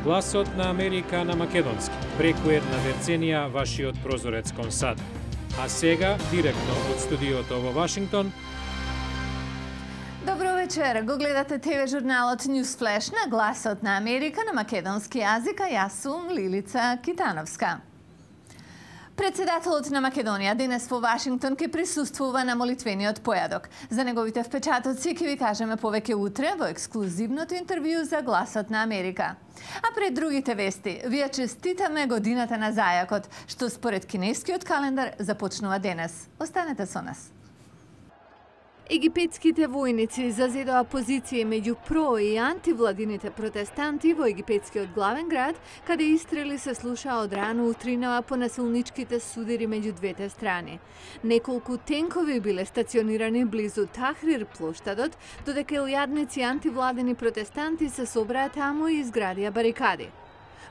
Гласот на Америка на македонски. Преку една деценија вашиот прозорец кон САД. А сега, директно од студиото во Вашингтон. Добро вечер. Го гледате ТВ журналот News Flash на Гласот на Америка на македонски јазик, а јас сум Лилица Китановска. Председателот на Македонија денес во Вашингтон ќе присуствува на молитвениот појадок. За неговите впечатоци ќе ви кажеме повеќе утре во ексклузивното интервју за Гласот на Америка. А пред другите вести, вие честитаме годината на зајакот, што според кинескиот календар започнува денес. Останете со нас. Египетските војници зазедоа позиции меѓу про и антивладините протестанти во египетскиот главен град, каде истрели се слушаа од рано утринава по насилничките судири меѓу двете страни. Неколку тенкови биле стационирани близу Тахрир плоштадот, додека илјадници антивладини протестанти се собраа таму и изградија барикади.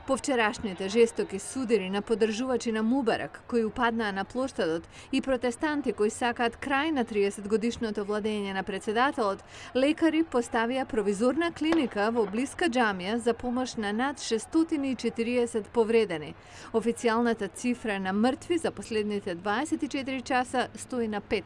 По вчерашните жестоки судири на поддржувачи на Мубарак, кои упаднаа на плоштадот, и протестанти кои сакаат крај на 30-годишното владење на председателот, лекари поставија провизорна клиника во блиска џамија за помош на над 640 повредени. Официјалната цифра на мртви за последните 24 часа стои на 5.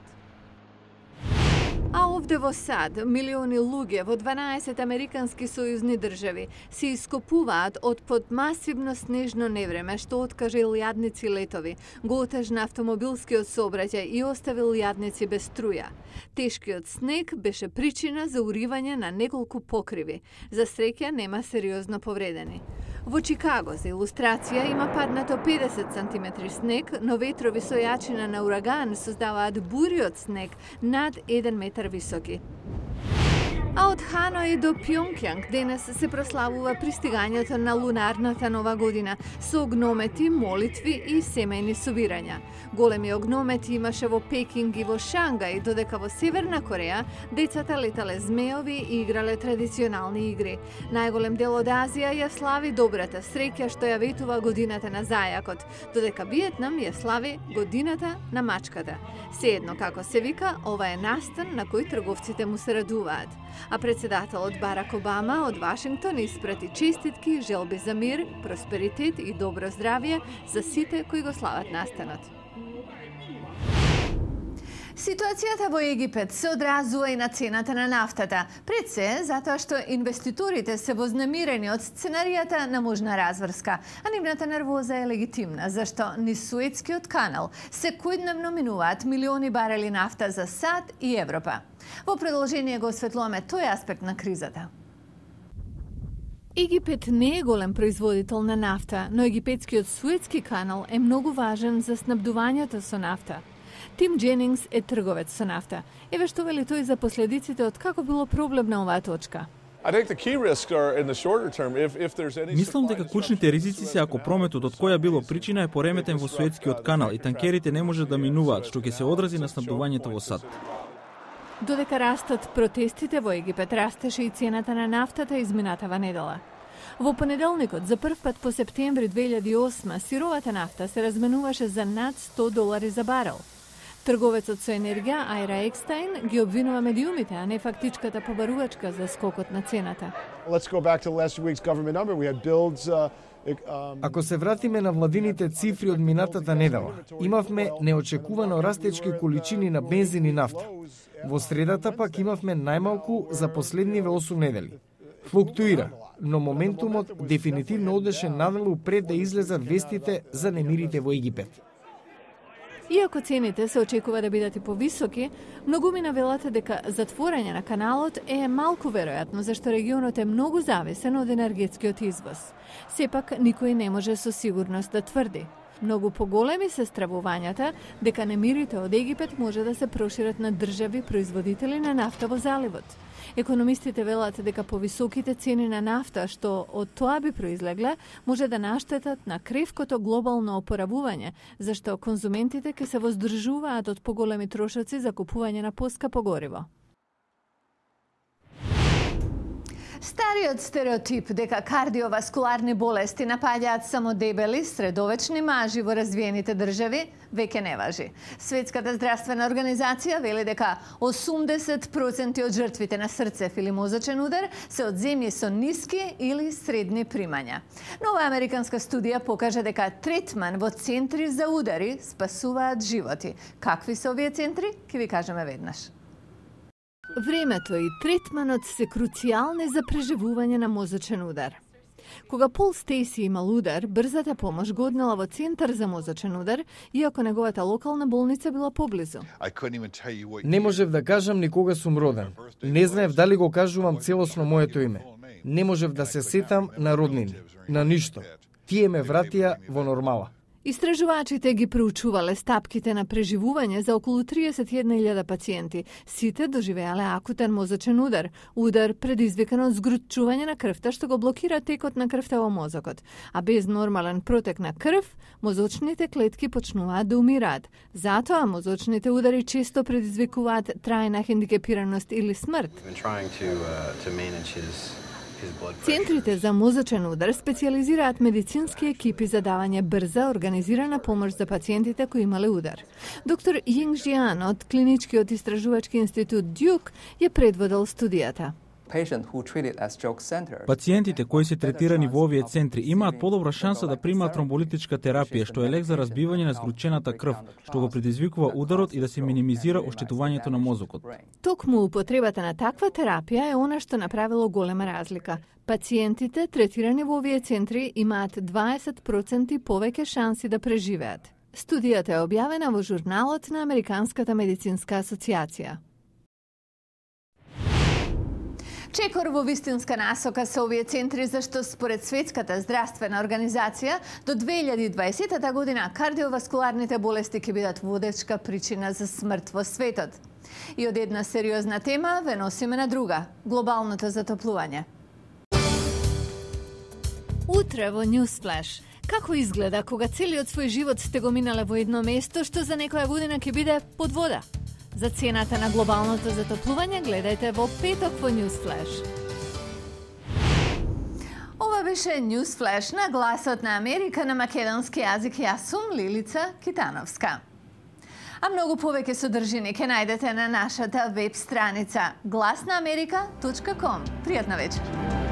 А овде во САД, милиони луѓе во 12 американски сојузни држави се ископуваат од под масивно снежно невреме што откаже илјадници летови, го отежна автомобилскиот сообраќај и остави илјадници без струја. Тешкиот снег беше причина за уривање на неколку покриви. За среќа нема сериозно повредени. Во Чикаго за илустрација има паднато 50 сантиметри снег, но ветрови со јачина на ураган создаваат бури од снег над 1 метар високи. А од Ханој до Пјонкјанг денес се прославува пристигањето на лунарната нова година со огномети, молитви и семејни собирања. Големи огномети имаше во Пекинг и во Шангај, додека во Северна Кореја децата летале змеови и играле традиционални игри. Најголем дел од Азија ја слави добрата среќа што ја ветува годината на зајакот, додека Виетнам ја слави годината на мачката. Сеедно како се вика, ова е настан на кој трговците му се радуваат. А председателот Барак Обама од Вашингтон испрати честитки и желби за мир, просперитет и добро здравје за сите кои го слават настанот. Ситуацијата во Египет се одразува и на цената на нафтата, пред се затоа што инвеститорите се вознемирени од сценаријата на можна разврска, а нивната нервоза е легитимна, зашто низ Суетскиот канал секојдневно минуваат милиони барели нафта за САД и Европа. Во продолжение го осветлуваме тој аспект на кризата. Египет не е голем производител на нафта, но египетскиот Суетски канал е многу важен за снабдувањето со нафта. Тим Дженингс е трговец со нафта. Еве што вели тој за последиците од како било проблем на оваа точка. Мислам дека клучните ризици се ако прометот од која било причина е пореметен во Суетскиот канал и танкерите не може да минуваат, што ќе се одрази на снабдувањето во САД. Додека растат протестите во Египет, растеше и цената на нафтата изминатава недела. Во понеделникот, за прв пат по септември 2008, сировата нафта се разменуваше за над $100 за барел. Трговецот со енергија Ајра Екстајн ги обвинува медиумите, а не фактичката побарувачка за скокот на цената. Ако се вратиме на владините цифри од минатата недела, имавме неочекувано растечки количини на бензин и нафта. Во средата пак имавме најмалку за последниве 8 недели. Флуктуира, но моментумот дефинитивно одеше надалу пред да излезат вестите за немирите во Египет. Иако цените се очекува да бидат и повисоки, многумина велат дека затворање на каналот е малку веројатно, зашто регионот е многу зависен од енергетскиот извоз. Сепак, никој не може со сигурност да тврди. Многу поголеми се стравувањата дека немирите од Египет може да се прошират на држави производители на нафта во заливот. Економистите велат дека повисоките цени на нафта што од тоа би произлегле може да наштетат на кревкото глобално опоравување, зашто конзументите ќе се воздржуваат од поголеми трошоци за купување на поскапо гориво. Стариот стереотип дека кардиоваскуларни болести напаѓаат само дебели, средовечни мажи во развиените држави веќе не важи. Светската здравствена организација вели дека 80% од жртвите на срцев или мозочен удар се од земји со ниски или средни примања. Нова американска студија покажа дека третман во центри за удари спасуваат животи. Какви се овие центри? Ке ви кажеме веднаш. Времето и третманот се круцијални за преживување на мозочен удар. Кога Пол Стейси имал удар, брзата помош го однела во центар за мозочен удар, иако неговата локална болница била поблизу. Не можев да кажам ни кога сум роден. Не знаев дали го кажувам целосно моето име. Не можев да се сетам на роднини, на ништо. Тие ме вратија во нормала. Истражувачите ги проучувале стапките на преживување за околу 31.000 пациенти. Сите доживеале акутен мозочен удар предизвикан од згручување на крвта што го блокира текот на крвта во мозокот. А без нормален протек на крв, мозочните клетки почнуваат да умираат. Затоа мозочните удари често предизвикуваат трајна хендикепираност или смрт. Центрите за мозочен удар специализираат медицински екипи за давање брза, организирана помош за пациентите кои имале удар. Доктор Йинг Жиан од клиничкиот истражувачки институт Дюк ја предводел студијата. Пациентите кои се третирани во овие центри имаат подобра шанса да примаат тромболитичка терапија, што е лек за разбивање на згручената крв, што го предизвикува ударот и да се минимизира оштетувањето на мозокот. Токму употребата на таква терапија е она што направило голема разлика. Пациентите третирани во овие центри имаат 20% повеќе шанси да преживеат. Студијата е објавена во журналот на Американската медицинска асоциација. Чекор во вистинска насока се овие центри, зашто според Светската здравствена организација до 2020 година кардиоваскуларните болести ќе бидат водечка причина за смрт во светот. И од една сериозна тема ве носиме на друга – глобалното затоплување. Утре во Newsflash. Како изгледа кога целиот свој живот сте го минале во едно место што за некоја година ќе биде под вода? За цената на глобалното затоплување гледајте во петок во Newsflash. Ова беше Newsflash на Гласот на Америка на македонски јазик. Јас сум Лилица Китановска. А многу повеќе содржини ќе најдете на нашата веб страница glasnaamerika.com. Пријатна вечер!